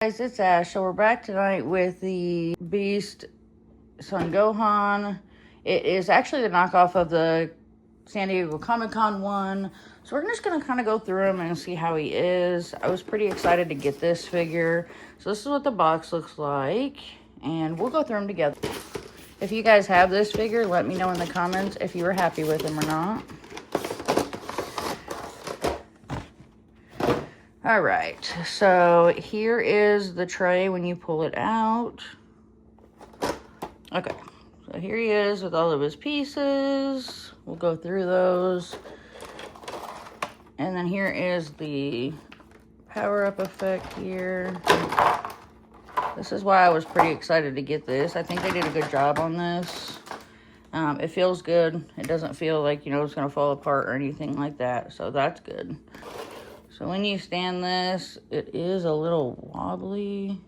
Guys, it's Ash. So we're back tonight with the Beast Son Gohan. It is actually the knockoff of the San Diego Comic-Con one. So we're just going to kind of go through him and see how he is. I was pretty excited to get this figure. So this is what the box looks like. And we'll go through them together. If you guys have this figure, let me know in the comments if you were happy with him or not. All right, so here is the tray when you pull it out. Okay, so here he is with all of his pieces. We'll go through those. And then here is the power-up effect here. This is why I was pretty excited to get this. I think they did a good job on this. It feels good. It doesn't feel like, you know, it's going to fall apart or anything like that, so that's good. So when you stand this, it is a little wobbly.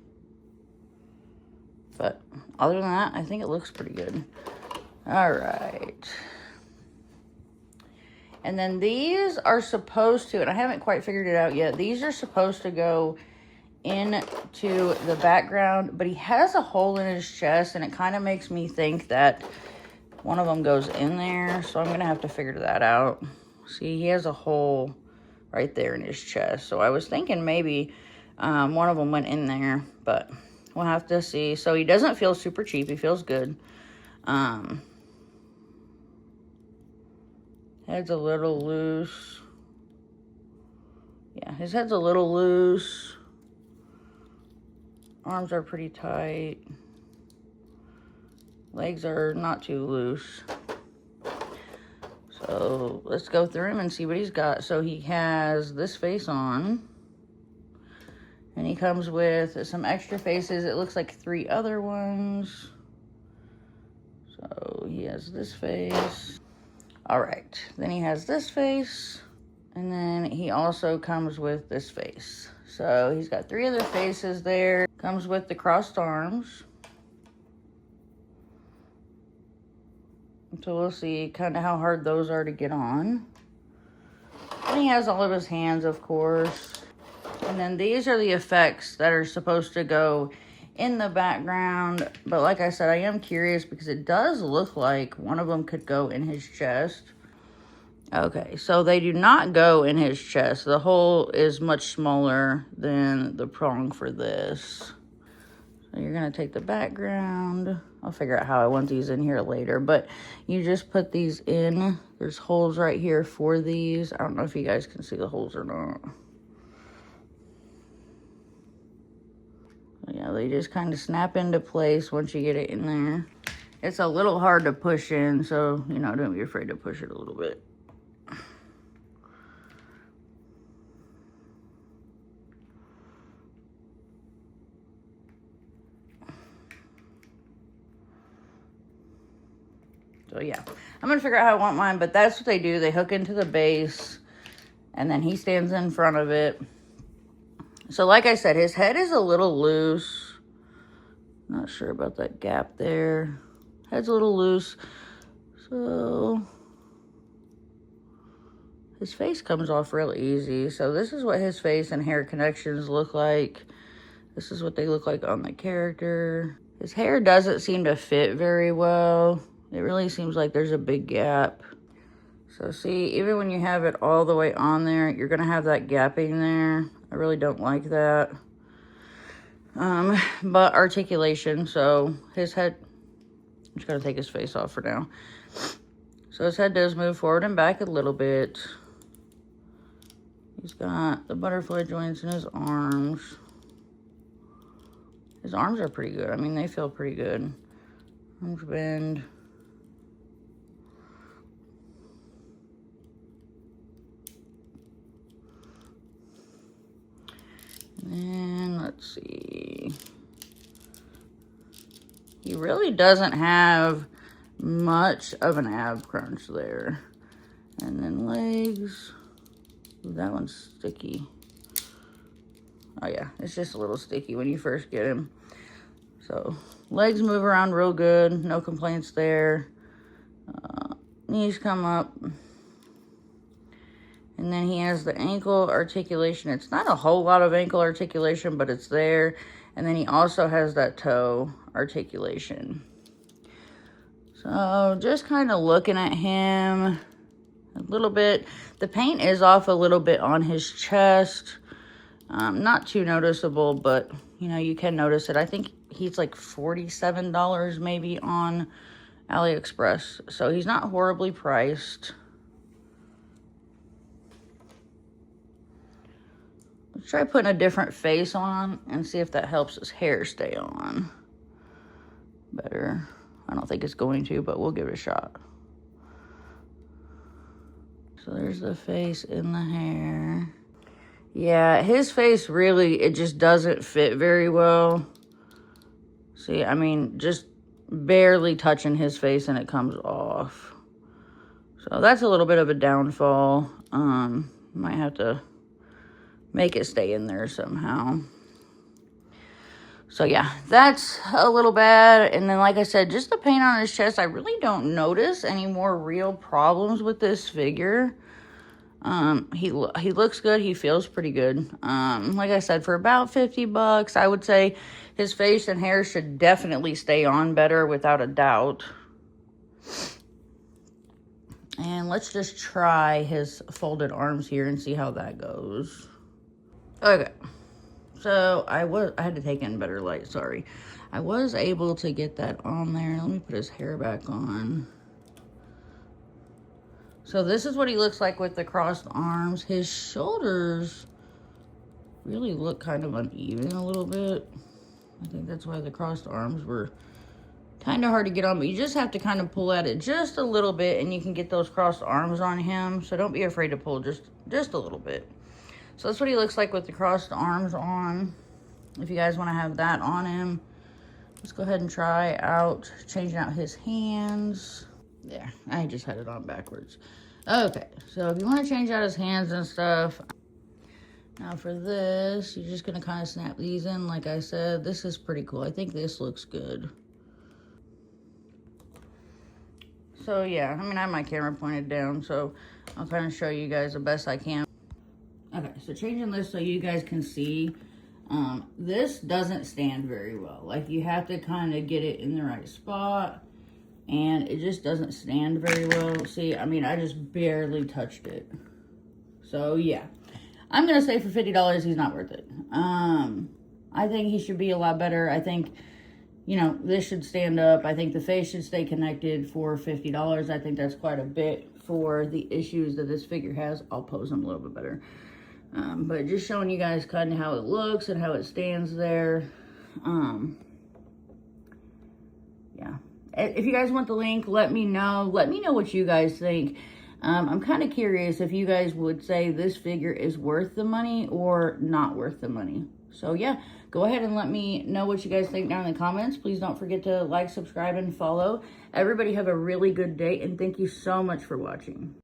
But other than that, I think it looks pretty good. All right. And then these are supposed to, and I haven't quite figured it out yet, these are supposed to go into the background, but he has a hole in his chest, and it kind of makes me think that one of them goes in there. So I'm going to have to figure that out. See, he has a hole right there in his chest. So I was thinking maybe one of them went in there, but we'll have to see. So he doesn't feel super cheap. He feels good. Head's a little loose. Yeah, his head's a little loose. Arms are pretty tight. Legs are not too loose. So let's go through him and see what he's got. So he has this face on. And he comes with some extra faces. It looks like 3 other ones. So he has this face. All right. Then he has this face. And then he also comes with this face. So he's got 3 other faces there. Comes with the crossed arms. So we'll see kind of how hard those are to get on. And he has all of his hands, of course. And then these are the effects that are supposed to go in the background. But like I said, I am curious because it does look like one of them could go in his chest. Okay, so they do not go in his chest. The hole is much smaller than the prong for this. So you're going to take the background. I'll figure out how I want these in here later. But you just put these in. There's holes right here for these. I don't know if you guys can see the holes or not. Yeah, they just kind of snap into place once you get it in there. It's a little hard to push in, so, you know, don't be afraid to push it a little bit. So yeah, I'm going to figure out how I want mine, but that's what they do. They hook into the base, and then he stands in front of it. So like I said, his head is a little loose. Not sure about that gap there. Head's a little loose. So his face comes off real easy. So this is what his face and hair connections look like. This is what they look like on the character. His hair doesn't seem to fit very well. It really seems like there's a big gap. So see, even when you have it all the way on there, you're going to have that gapping there. I really don't like that. But articulation, so his head, I'm just going to take his face off for now. So his head does move forward and back a little bit. He's got the butterfly joints in his arms. His arms are pretty good. I mean, they feel pretty good. Arms bend. And let's see. He really doesn't have much of an ab crunch there. And then legs. Ooh, that one's sticky. Oh yeah, it's just a little sticky when you first get him. So legs move around real good. No complaints there. Knees come up. And then he has the ankle articulation. It's not a whole lot of ankle articulation, but it's there. And then he also has that toe articulation. So just kind of looking at him a little bit. The paint is off a little bit on his chest. Not too noticeable, but, you know, you can notice it. I think he's like $47 maybe on AliExpress. So he's not horribly priced. Let's try putting a different face on and see if that helps his hair stay on better. I don't think it's going to, but we'll give it a shot. So there's the face in the hair. Yeah, his face really, it just doesn't fit very well. See, I mean, just barely touching his face and it comes off. So that's a little bit of a downfall. Might have to make it stay in there somehow. So yeah, that's a little bad. And then like I said, just the paint on his chest, I really don't notice any more real problems with this figure. He looks good. He feels pretty good. Like I said, for about 50 bucks, I would say his face and hair should definitely stay on better without a doubt. And let's just try his folded arms here and see how that goes. Okay. So I had to take in better light, sorry. I was able to get that on there. Let me put his hair back on. So this is what he looks like with the crossed arms. His shoulders really look kind of uneven a little bit. I think that's why the crossed arms were kind of hard to get on, but you just have to kind of pull at it just a little bit and you can get those crossed arms on him. So don't be afraid to pull just a little bit. So that's what he looks like with the crossed arms on. If you guys want to have that on him, let's go ahead and try out changing out his hands. There, I just had it on backwards. Okay, so if you want to change out his hands and stuff, now for this, you're just going to kind of snap these in. Like I said, this is pretty cool. I think this looks good. So yeah, I mean, I have my camera pointed down, so I'll kind of show you guys the best I can. Okay, so changing this so you guys can see, this doesn't stand very well. Like, you have to kind of get it in the right spot, and it just doesn't stand very well. See, I mean, I just barely touched it. So, yeah. I'm going to say for $50, he's not worth it. I think he should be a lot better. I think, you know, this should stand up. I think the face should stay connected for $50. I think that's quite a bit for the issues that this figure has. I'll pose him a little bit better. But just showing you guys kind of how it looks and how it stands there. Yeah. If you guys want the link, let me know. Let me know what you guys think. I'm kind of curious if you guys would say this figure is worth the money or not worth the money. So yeah, go ahead and let me know what you guys think down in the comments. Please don't forget to like, subscribe, and follow. Everybody have a really good day, and thank you so much for watching.